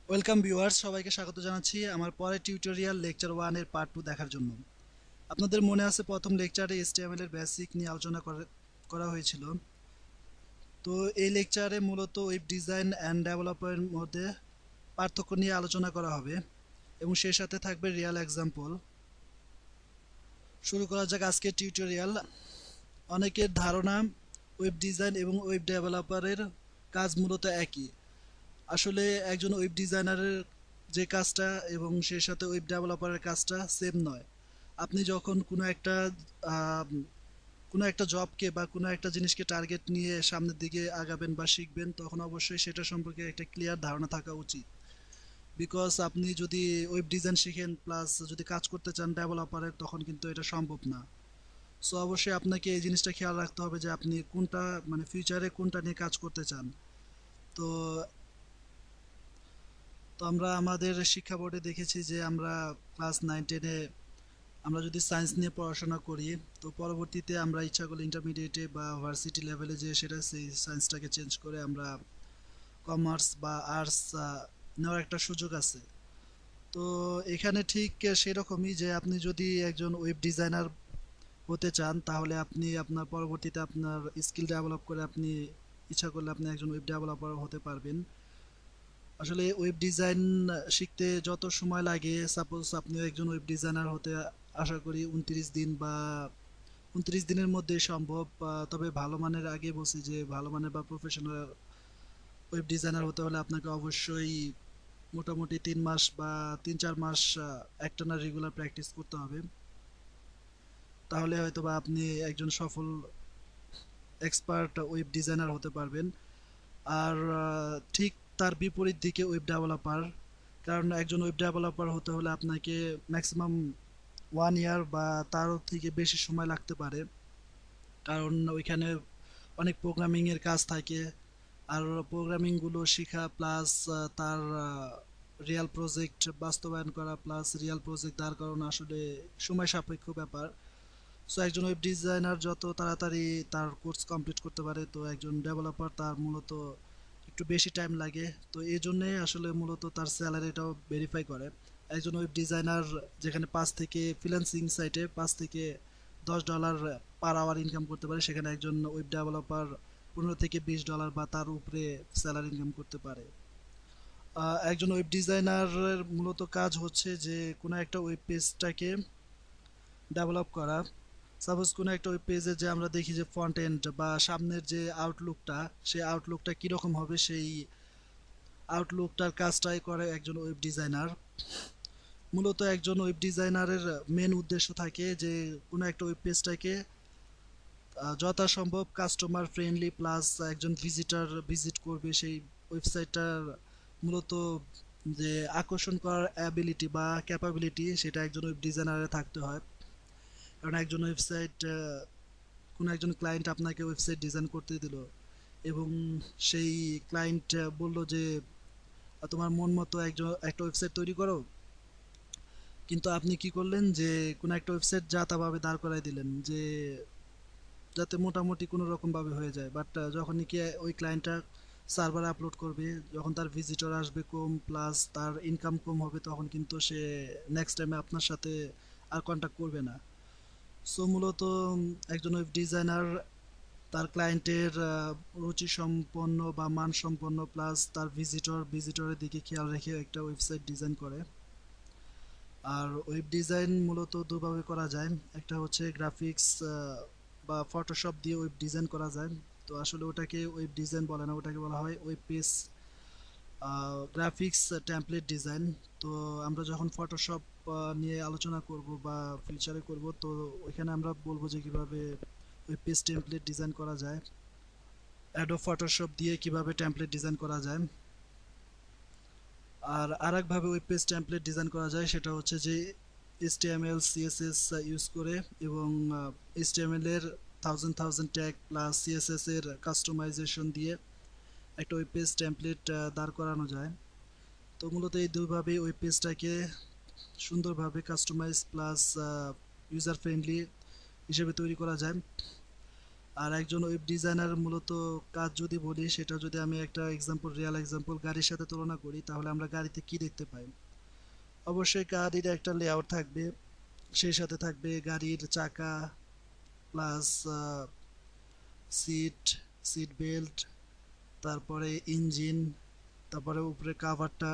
Welcome viewers, সবাইকে স্বাগত জানাচ্ছি আমার পরের টিউটোরিয়াল লেকচার 1 এর পার্ট 2 দেখার জন্য। আপনাদের মনে আছে প্রথম লেকচারে HTML এর বেসিক নিয়ে আলোচনা করা হয়েছিল। তো এই লেকচারে মূলত ওয়েব ডিজাইন অ্যান্ড ডেভেলপের মধ্যে পার্থক্য নিয়ে আলোচনা করা হবে এবং সেই সাথে থাকবে রিয়েল এক্সাম্পল। শুরু করা যাক আজকের টিউটোরিয়াল। অনেকের ধারণা ওয়েব ডিজাইন এবং ওয়েব ডেভেলপারের কাজ মূলত একই। আসলে একজন ওয়েব ডিজাইনারের যে কাজটা এবং সেই সাথে ওয়েব ডেভেলপারের কাজটা সেম নয়। আপনি যখন আহ, কোনো একটা জবকে বা কোনো একটা জিনিসকে টার্গেট নিয়ে সামনের দিকে আগাবেন বা শিখবেন, তখন অবশ্যই সেটা সম্পর্কে একটা ক্লিয়ার ধারণা থাকা উচিত। বিকজ আপনি যদি ওয়েব ডিজাইন শিখেন প্লাস যদি কাজ করতে চান ডেভেলপারের, তখন কিন্তু এটা সম্ভব না। সো অবশ্যই আপনাকে এই জিনিসটা খেয়াল রাখতে হবে যে আপনি কোনটা, মানে ফিউচারে কোনটা নিয়ে কাজ করতে চান। তো তো আমরা আমাদের শিক্ষা বোর্ডে দেখেছি যে আমরা ক্লাস 9-10-এ আমরা যদি সায়েন্স নিয়ে পড়াশোনা করি, তো পরবর্তীতে আমরা ইচ্ছা করলে ইন্টারমিডিয়েটে বা ভার্সিটি লেভেলে যে সেটা সেই সায়েন্সটাকে চেঞ্জ করে আমরা কমার্স বা আর্টস নেওয়ার একটা সুযোগ আছে। তো এখানে ঠিক সেরকমই যে আপনি যদি একজন ওয়েব ডিজাইনার হতে চান, তাহলে আপনি আপনার পরবর্তীতে আপনার স্কিল ডেভেলপ করে আপনি ইচ্ছা করলে আপনি একজন ওয়েব ডেভেলপার হতে পারবেন। আসলে ওয়েব ডিজাইন শিখতে যত সময় লাগে, সাপোজ আপনি একজন ওয়েব ডিজাইনার হতে আশা করি 29 দিন বা 29 দিনের মধ্যে সম্ভব। তবে ভালো মানের, আগে বলছি যে ভালো মানের বা প্রফেশনাল ওয়েব ডিজাইনার হতে হলে আপনাকে অবশ্যই মোটামুটি 3 মাস বা 3-4 মাস একটানা রেগুলার প্র্যাকটিস করতে হবে। তাহলে হয়তো বা আপনি একজন সফল এক্সপার্ট ওয়েব ডিজাইনার হতে পারবেন। আর ঠিক তার বিপরীত দিকে ওয়েব ডেভেলপার, কারণ একজন ওয়েব ডেভেলপার হতে হলে আপনাকে ম্যাক্সিমাম 1 ইয়ার বা তারও থেকে বেশি সময় লাগতে পারে। কারণ ওইখানে অনেক প্রোগ্রামিংয়ের কাজ থাকে। আর প্রোগ্রামিংগুলো শেখা প্লাস তার রিয়েল প্রজেক্ট বাস্তবায়ন করা প্লাস রিয়েল প্রজেক্ট দাঁড় করানো আসলে সময় সাপেক্ষ ব্যাপার। সো একজন ওয়েব ডিজাইনার যত তাড়াতাড়ি তার কোর্স কমপ্লিট করতে পারে, তো একজন ডেভেলপার তার মূলত একটু বেশি টাইম লাগে। তো এই জন্যে আসলে মূলত তার স্যালারিটাও ভেরিফাই করে। একজন ওয়েব ডিজাইনার যেখানে 5 থেকে $10 পার আওয়ার ইনকাম করতে পারে, সেখানে একজন ওয়েব ডেভেলপার $15 থেকে $20 বা তার উপরে স্যালারি ইনকাম করতে পারে। একজন ওয়েব ডিজাইনারের মূলত কাজ হচ্ছে যে কোনো একটা ওয়েব পেজটাকে ডেভেলপ করা। সাপোজ কোনো একটা ওয়েব পেজে যে আমরা দেখি যে ফ্রন্ট এন্ড বা সামনের যে আউটলুকটা, সেই আউটলুকটা কীরকম হবে, সেই আউটলুকটার কাজটাই করে একজন ওয়েব ডিজাইনার। মূলত একজন ওয়েব ডিজাইনারের মেন উদ্দেশ্য থাকে যে কোনো একটা ওয়েব পেজটাকে যথাসম্ভব কাস্টমার ফ্রেন্ডলি প্লাস একজন ভিজিটার ভিজিট করবে সেই ওয়েবসাইটটার মূলত যে আকর্ষণ করার অ্যাবিলিটি বা ক্যাপাবিলিটি, সেটা একজন ওয়েব ডিজাইনারে থাকতে হয়। কারণ একজন ওয়েবসাইট, কোনো একজন ক্লায়েন্ট আপনাকে ওয়েবসাইট ডিজাইন করতে দিল এবং সেই ক্লায়েন্ট বলল যে তোমার মন মতো একটা ওয়েবসাইট তৈরি করো, কিন্তু আপনি কি করলেন যে কোনো একটা ওয়েবসাইট যা তাভাবে দাঁড় করাই দিলেন যে যাতে মোটামুটি কোনো রকমভাবে হয়ে যায়। বাট যখনই কি ওই ক্লায়েন্টটা সার্ভারে আপলোড করবে, যখন তার ভিজিটর আসবে কম প্লাস তার ইনকাম কম হবে, তখন কিন্তু সে নেক্সট টাইমে আপনার সাথে আর কন্ট্যাক্ট করবে না। সো মূলত একজন ওয়েব ডিজাইনার তার ক্লায়েন্টের রুচি সম্পন্ন বা মানসম্পন্ন প্লাস তার ভিজিটরের দিকে খেয়াল রেখে একটা ওয়েবসাইট ডিজাইন করে। আর ওয়েব ডিজাইন মূলত দুভাবে করা যায়। একটা হচ্ছে গ্রাফিক্স বা ফটোশপ দিয়ে ওয়েব ডিজাইন করা যায়। তো আসলে ওটাকে ওয়েব ডিজাইন বলে না, ওটাকে বলা হয় web page graphics template design. তো আমরা যখন ফটোশপ নিয়ে আলোচনা করব বা ফিউচারে করব, তো ওইখানে আমরা বলবো যে কিভাবে ওয়েব পেজ টেমপ্লেট ডিজাইন করা যায়, অ্যাডোব ফটোশপ দিয়ে কিভাবে টেমপ্লেট ডিজাইন করা যায়। আর আরেকভাবে ওয়েব পেজ টেমপ্লেট ডিজাইন করা যায়, সেটা হচ্ছে যে HTML CSS ইউজ করে এবং HTML এর থাউজেন্ড ট্যাগ প্লাস CSS এর কাস্টমাইজেশন দিয়ে একটা ওয়েব পেজ টেমপ্লেট দাঁড় করানো যায়। তো মূলত এই দুইভাবে ওয়েব পেজটাকে সুন্দরভাবে কাস্টমাইজ প্লাস ইউজার ফ্রেন্ডলি হিসেবে তৈরি করা যায়। আর একজন ওয়েব ডিজাইনার মূলত কাজ যদি বলি, সেটা যদি আমি একটা রিয়াল এক্সাম্পল গাড়ির সাথে তুলনা করি, তাহলে আমরা গাড়িতে কি দেখতে পাই? অবশ্যই গাড়ির একটা লেআউট থাকবে, সেই সাথে থাকবে গাড়ির চাকা প্লাস সিট, সিট বেল্ট, তারপরে ইঞ্জিন, তারপরে উপরে কাভারটা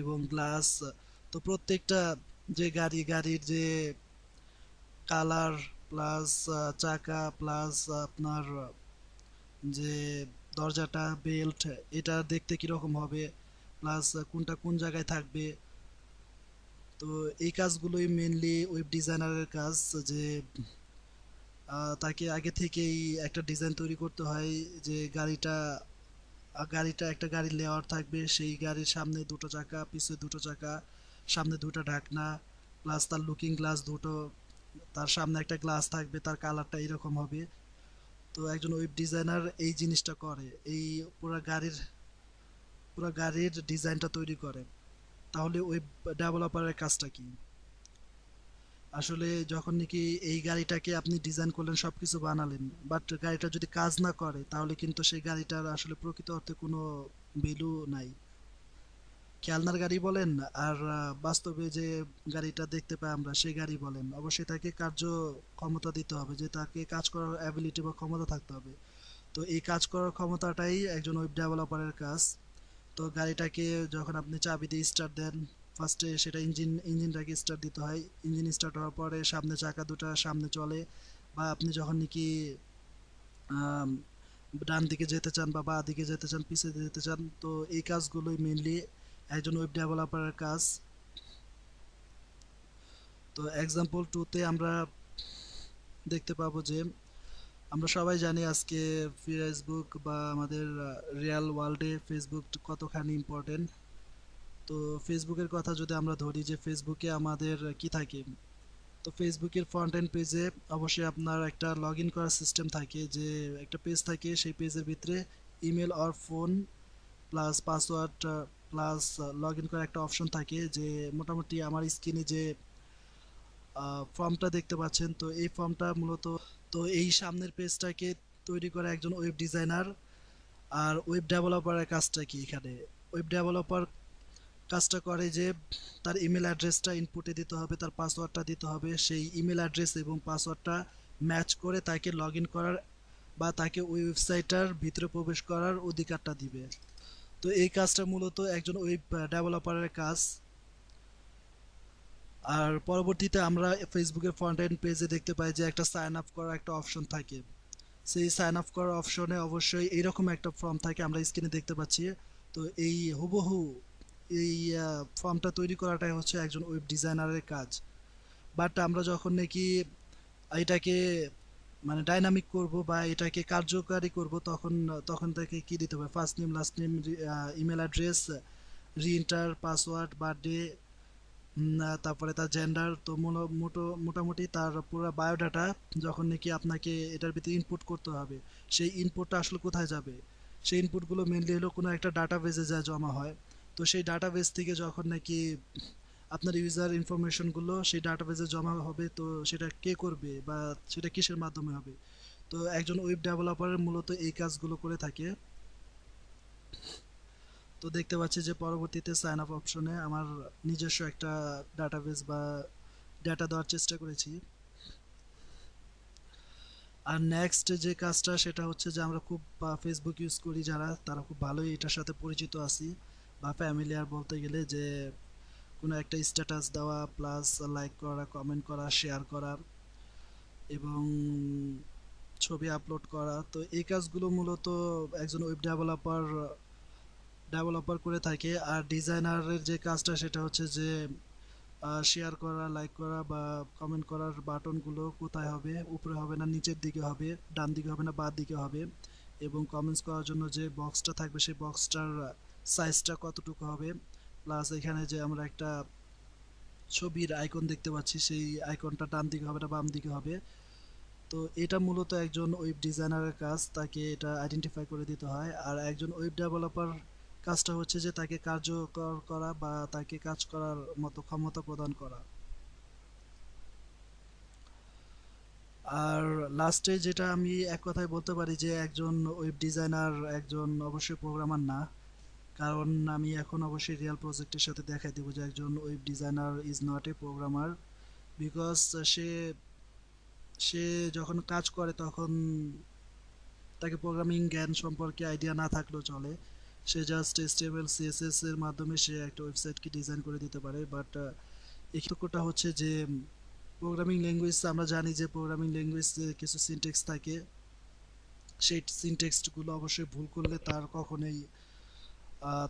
এবং গ্লাস। তো প্রত্যেকটা যে গাড়ির যে কালার প্লাস চাকা প্লাস আপনার যে দরজাটা বেল্ট, এটা দেখতে কিরকম হবে, প্লাস কোনটা কোন জায়গায় থাকবে। তো এই কাজগুলোই মেনলি ওয়েব ডিজাইনারের কাজ, যে তাকে আগে থেকেই একটা ডিজাইন তৈরি করতে হয়, যে গাড়িটা একটা গাড়ির লেআউট থাকবে, সেই গাড়ির সামনে দুটো চাকা, পিছে দুটো চাকা, সামনে দুটো ঢাকনা, প্লাস তার লুকিং গ্লাস দুটো, তার সামনে একটা গ্লাস থাকবে, তার কালারটা এরকম হবে। তো একজন ওয়েব ডিজাইনার এই জিনিসটা করে, এই পুরো গাড়ির ডিজাইনটা তৈরি করে। তাহলে ওয়েব ডেভেলপারের কাজটা কি? আসলে যখন নাকি এই গাড়িটাকে আপনি ডিজাইন করলেন, সবকিছু বানালেন, বাট গাড়িটা যদি কাজ না করে, তাহলে কিন্তু সেই গাড়িটার আসলে প্রকৃত অর্থে কোনো ভ্যালু নাই। খেলনার গাড়ি বলেন আর বাস্তবে যে গাড়িটা দেখতে পাই আমরা, সেই গাড়ি বলেন, অবশ্যই তাকে ক্ষমতা দিতে হবে, যে তাকে কাজ করার অ্যাবিলিটি বা ক্ষমতা থাকতে হবে। তো এই কাজ করার ক্ষমতাটাই একজন ওয়েব ডেভেলপারের কাজ। তো গাড়িটাকে যখন আপনি চাবি দিয়ে স্টার্ট দেন, ফার্স্টে সেটা ইঞ্জিনটাকে স্টার্ট দিতে হয়। ইঞ্জিন স্টার্ট হওয়ার পরে সামনে চাকা দুটো সামনে চলে, বা আপনি যখন নাকি আম, ডান দিকে যেতে চান বা বাঁ দিকে যেতে চান, পিছে যেতে চান, তো এই কাজগুলোই মেনলি একজন ওয়েব ডেভেলপারের কাজ। তো এক্সাম্পল টুতে আমরা দেখতে পাবো যে আমরা সবাই জানি আজকে ফেসবুক বা আমাদের রিয়েল ওয়ার্ল্ডে ফেসবুক কতখানি ইম্পর্টেন্ট। তো ফেসবুকের কথা যদি আমরা ধরি, যে ফেসবুকে আমাদের কি থাকে, তো ফেসবুকের ফ্রন্ট এন্ড পেজে অবশ্যই আপনার একটা লগ ইন করার সিস্টেম থাকে, যে একটা পেজ থাকে, সেই পেজের ভিতরে ইমেল আর phone plus password plus log in করার একটা অপশন থাকে, যে মোটামুটি আমার স্ক্রিনে যে ফর্মটা দেখতে পাচ্ছেন, তো এই ফর্মটা মূলত, তো এই সামনের পেজটাকে তৈরি করে একজন ওয়েব ডিজাইনার। আর ওয়েব ডেভেলপারের কাজটা কি এখানে? ওয়েব ডেভেলপার কাজটা করে যে তার ইমেল অ্যাড্রেসটা ইনপুটে দিতে হবে, তার পাসওয়ার্ডটা দিতে হবে, সেই ইমেল অ্যাড্রেস এবং পাসওয়ার্ডটা ম্যাচ করে তাকে লগ ইন করার বা তাকে ওই ওয়েবসাইটটার ভিতরে প্রবেশ করার অধিকারটা দিবে। তো এই কাজটা মূলত একজন ওয়েব ডেভেলপারের কাজ। আর পরবর্তীতে আমরা ফেসবুকের ফ্রন্ট এন্ড পেজে দেখতে পাই যে একটা সাইন আপ করার একটা অপশন থাকে। সেই সাইন আপ করার অপশনে অবশ্যই এইরকম একটা ফর্ম থাকে, আমরা স্ক্রিনে দেখতে পাচ্ছি। তো এই হুবহু এই ফর্মটা তৈরি করাটাই হচ্ছে একজন ওয়েব ডিজাইনারের কাজ। বাট আমরা যখন নাকি এটাকে মানে ডাইনামিক করব বা এটাকে কার্যকারী করব, তখন তখন তাকে কি দিতে হবে? First name, last name, email address, re-enter, password, birthday, তারপরে তার জেন্ডার। তো মোটামুটি তার পুরো বায়োডাটা যখন নাকি আপনাকে এটার ভিতরে ইনপুট করতে হবে, সেই ইনপুটটা আসলে কোথায় যাবে? সেই ইনপুটগুলো মেনলি হলো কোনো একটা ডাটাবেজে যা জমা হয়। তো সেই ডাটাবেজ থেকে যখন নাকি আপনার ইউজার ইনফরমেশনগুলো সেই ডাটাবেজে জমা হবে, তো সেটা কে করবে বা সেটা কিসের মাধ্যমে হবে? তো একজন ওয়েব ডেভেলপারের মূলত এই কাজগুলো করে থাকে। তো দেখতে পাচ্ছি যে পরবর্তীতে সাইন আপ অপশনে আমার নিজস্ব একটা ডাটাবেস বা ডেটা দেওয়ার চেষ্টা করেছি। আর নেক্সট যে কাজটা, সেটা হচ্ছে যে আমরা খুব ফেসবুক ইউজ করি যারা, তারা খুব ভালোই এটার সাথে পরিচিত আছি বা ফ্যামিলিয়ার বলতে গেলে, যে কোনো একটা স্ট্যাটাস দেওয়া প্লাস লাইক করা, কমেন্ট করা, শেয়ার করা এবং ছবি আপলোড করা। তো এই কাজগুলো মূলত একজন ওয়েব ডেভেলপার করে থাকে। আর ডিজাইনারের যে কাজটা, সেটা হচ্ছে যে শেয়ার করা, লাইক করা বা কমেন্ট করার বাটনগুলো কোথায় হবে, উপরে হবে না নিচের দিকে হবে, ডান দিকে হবে না বাঁ দিকে হবে, এবং কমেন্টস করার জন্য যে বক্সটা থাকবে, সেই বক্সটার সাইজটা কতটুকু হবে, প্লাস এখানে যে আমরা একটা ছবির আইকন দেখতে পাচ্ছি, সেই আইকনটা ডান দিকে হবে না বাম দিকে হবে। তো এটা মূলত একজন ওয়েব ডিজাইনারের কাজ, তাকে এটা আইডেন্টিফাই করে দিতে হয়। আর একজন ওয়েব ডেভেলপার কাজটা হচ্ছে যে তাকে কার্যকর করা বা তাকে কাজ করার মতো ক্ষমতা প্রদান করা। আর লাস্টে যেটা আমি এক কথায় বলতে পারি যে একজন ওয়েব ডিজাইনার একজন অবশ্যই প্রোগ্রামার না, কারণ আমি এখন অবশ্যই রিয়েল প্রজেক্টের সাথে দেখাই দেবো যে একজন web designer is not a programmer. Because সে সে যখন কাজ করে তখন তাকে প্রোগ্রামিং জ্ঞান সম্পর্কে আইডিয়া না থাকলেও চলে। সে জাস্ট HTML CSS এর মাধ্যমে সে একটা ওয়েবসাইটকে ডিজাইন করে দিতে পারে। বাট পার্থক্যটা হচ্ছে যে প্রোগ্রামিং ল্যাঙ্গুয়েজ আমরা জানি যে প্রোগ্রামিং ল্যাঙ্গুয়েজে কিছু সিনট্যাক্স থাকে, সেই সিনট্যাক্সগুলো অবশ্যই ভুল করলে তার কখনোই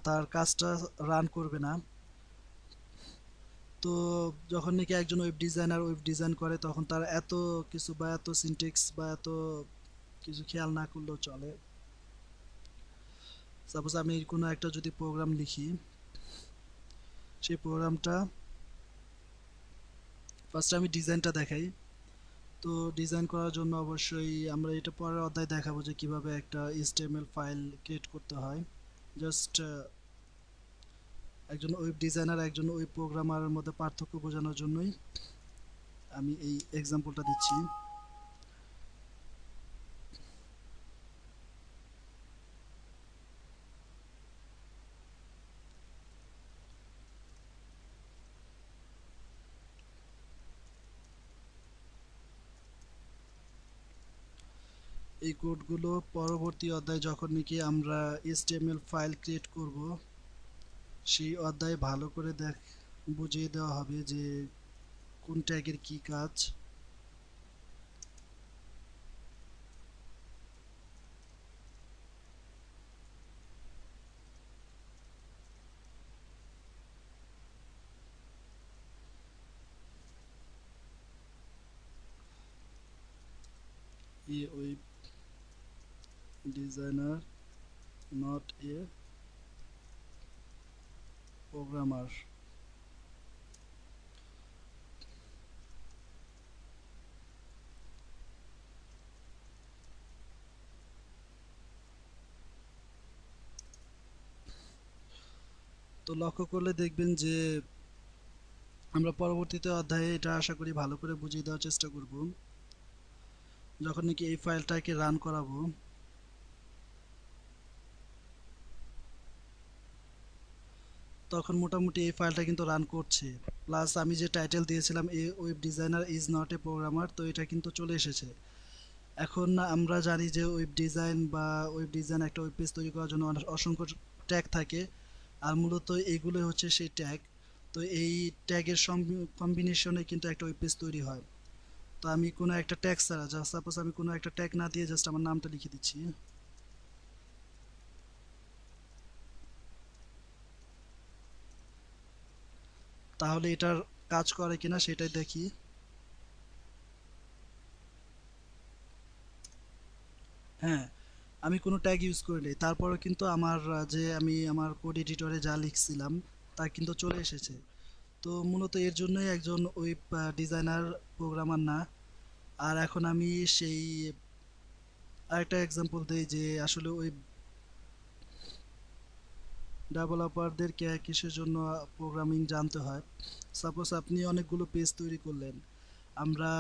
তার কাজটা রান করবে না। তো যখন নাকি একজন ওয়েব ডিজাইনার ওয়েব ডিজাইন করে তখন তার এত কিছু বা এত সিনট্যাক্স বা এত কিছু খেয়াল না করলেও চলে। সাপোজ আমি কোনো একটা যদি প্রোগ্রাম লিখি, সেই প্রোগ্রামটা ফার্স্টে আমি ডিজাইনটা দেখাই। তো ডিজাইন করার জন্য অবশ্যই আমরা এটা পরের অধ্যায় দেখাবো যে কিভাবে একটা HTML ফাইল ক্রিয়েট করতে হয়। জাস্ট একজন ওয়েব ডিজাইনার একজন ওয়েব প্রোগ্রামারের মধ্যে পার্থক্য বোঝানোর জন্যই আমি এই এক্সাম্পলটা দিচ্ছি। এই কোডগুলো পরবর্তী অধ্যায় যখন নাকি আমরা HTML ফাইল ক্রিয়েট করব সেই অধ্যায়ে ভালো করে বুঝিয়ে দেওয়া হবে যে কোন ট্যাগের কি কাজ। A web designer, not a programmer. তো লক্ষ্য করলে দেখবেন যে আমরা পরবর্তীতে অধ্যায়ে এটা আশা করি ভালো করে বুঝিয়ে দেওয়ার চেষ্টা করব। যখন নাকি এই ফাইলটাকে রান করাবো তখন মোটামুটি এই ফাইলটা কিন্তু রান করছে। প্লাস আমি যে টাইটেল দিয়েছিলাম a web designer is not a programmer, তো এটা কিন্তু চলে এসেছে। এখন আমরা জানি যে ওয়েব ডিজাইন বা ওয়েব ডিজাইন একটা ওয়েব পেজ তৈরি করার জন্য অসংখ্য ট্যাগ থাকে, আর মূলত এইগুলো হচ্ছে সেই ট্যাগ। তো এই ট্যাগের কম্বিনেশনে কিন্তু একটা ওয়েব পেজ তৈরি হয়। তো আমি কোনো একটা ট্যাগ ছাড়া জাস্ট সাপোজ আমি কোনো একটা ট্যাগ না দিয়ে জাস্ট আমার নামটা লিখে দিচ্ছি, তাহলে এটার কাজ করে কিনা সেটাই দেখি। হ্যাঁ, আমি কোনো ট্যাগ ইউজ করিনি, তারপরেও কিন্তু আমার যে আমি আমার কোড এডিটরে যা লিখছিলাম তা কিন্তু চলে এসেছে। তো মূলত এর জন্যই একজন ওয়েব ডিজাইনার প্রোগ্রামার না। আর এখন আমি সেই আরেকটা এক্সাম্পল দিই যে আসলে ওয়েব ডেভেলপারদেরকে কিসের জন্য প্রোগ্রামিং জানতে হয়। সাপোজ আপনি অনেকগুলো পেজ তৈরি করলেন, আমরা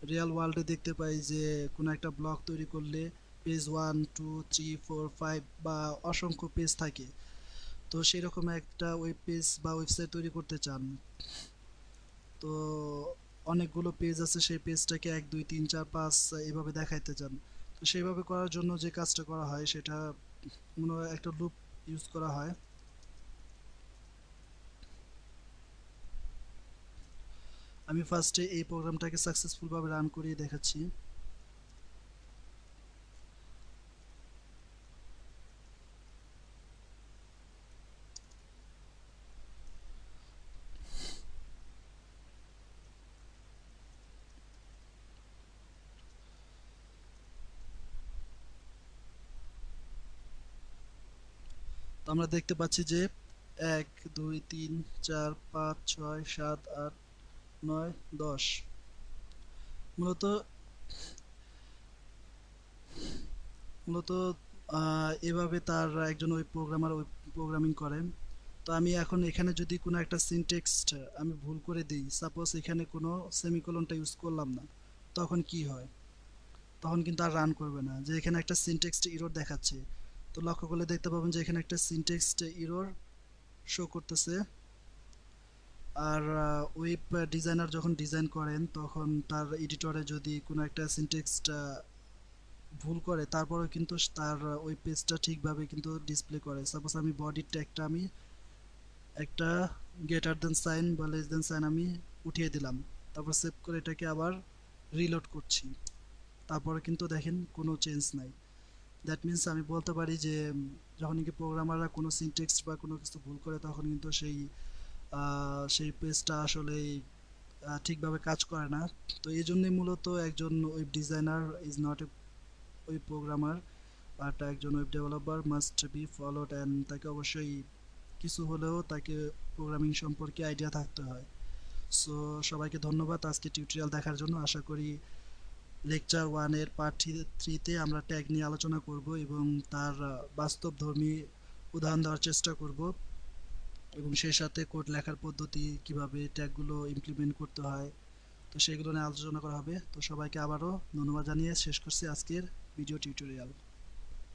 রিয়েল ওয়ার্ল্ডে দেখতে পাই যে কোনো একটা ব্লগ তৈরি করলে পেজ 1 2 3 4 5 বা অসংখ্য পেজ থাকে। তো সেরকম একটা ওয়েব পেজ বা ওয়েবসাইট তৈরি করতে চান, তো অনেকগুলো পেজ আছে, সেই পেজটাকে 1 2 3 4 5 এভাবে দেখাইতে চান। তো সেইভাবে করার জন্য যে কাজটা করা হয় সেটা মনে হয় একটা লুপ ইউজ করা হয়। আমি ফার্স্টে এই প্রোগ্রামটাকে সাকসেসফুলভাবে রান করিয়ে দেখাচ্ছি। তো আমরা দেখতে পাচ্ছি যে 1 2 3 4 5 6 7 8 9 10 মূলত মূলত এভাবে তার একজন ওই প্রোগ্রামার ওই প্রোগ্রামিং করেন। তো আমি এখন এখানে যদি কোনো একটা সিনটেক্সট আমি ভুল করে দিই, সাপোজ এখানে কোনো সেমিকোলনটা ইউজ করলাম না, তখন কি হয়, তখন কিন্তু আর রান করবে না। যে এখানে একটা সিনট্যাক্স এরর দেখাচ্ছে, তো লক্ষ্য করলে দেখতে পাবেন যে এখানে একটা সিনট্যাক্স এরর শো করতেছে। আর ওয়েব ডিজাইনার যখন ডিজাইন করেন তখন তার এডিটরে যদি কোনো একটা সিনট্যাক্সটা ভুল করে তারপরেও কিন্তু তার ওই পেজটা ঠিকভাবে কিন্তু ডিসপ্লে করে। সাপোজ আমি বডির ট্যাগটা আমি একটা গ্রেটার দেন সাইন বা লেস দেন সাইন আমি উঠিয়ে দিলাম, তারপর সেভ করে এটাকে আবার রিলোড করছি, তারপরে কিন্তু দেখেন কোনো চেঞ্জ নাই। দ্যাট মিন্স আমি বলতে পারি যে যখন কি প্রোগ্রামাররা কোনো সিনট্যাক্স বা কোনো কিছু ভুল করে তখন কিন্তু সেই পেজটা আসলেই ঠিকভাবে কাজ করে না। তো এই জন্যই মূলত একজন web designer is not a web programmer, but একজন web developer must be followed, and তাকে অবশ্যই কিছু হলেও তাকে প্রোগ্রামিং সম্পর্কে আইডিয়া থাকতে হয়। সো সবাইকে ধন্যবাদ আজকে টিউটোরিয়াল দেখার জন্য। আশা করি লেকচার 1 এর পার্ট 3 তে আমরা ট্যাগ নিয়ে আলোচনা করব এবং তার বাস্তবধর্মী উদাহরণ দেওয়ার চেষ্টা করব, এবং সেই সাথে কোড লেখার পদ্ধতি কিভাবে ট্যাগগুলো ইমপ্লিমেন্ট করতে হয়, তো সেগুলো নিয়ে আলোচনা করা হবে। তো সবাইকে আবারও ধন্যবাদ জানিয়ে শেষ করছি আজকের ভিডিও টিউটোরিয়াল।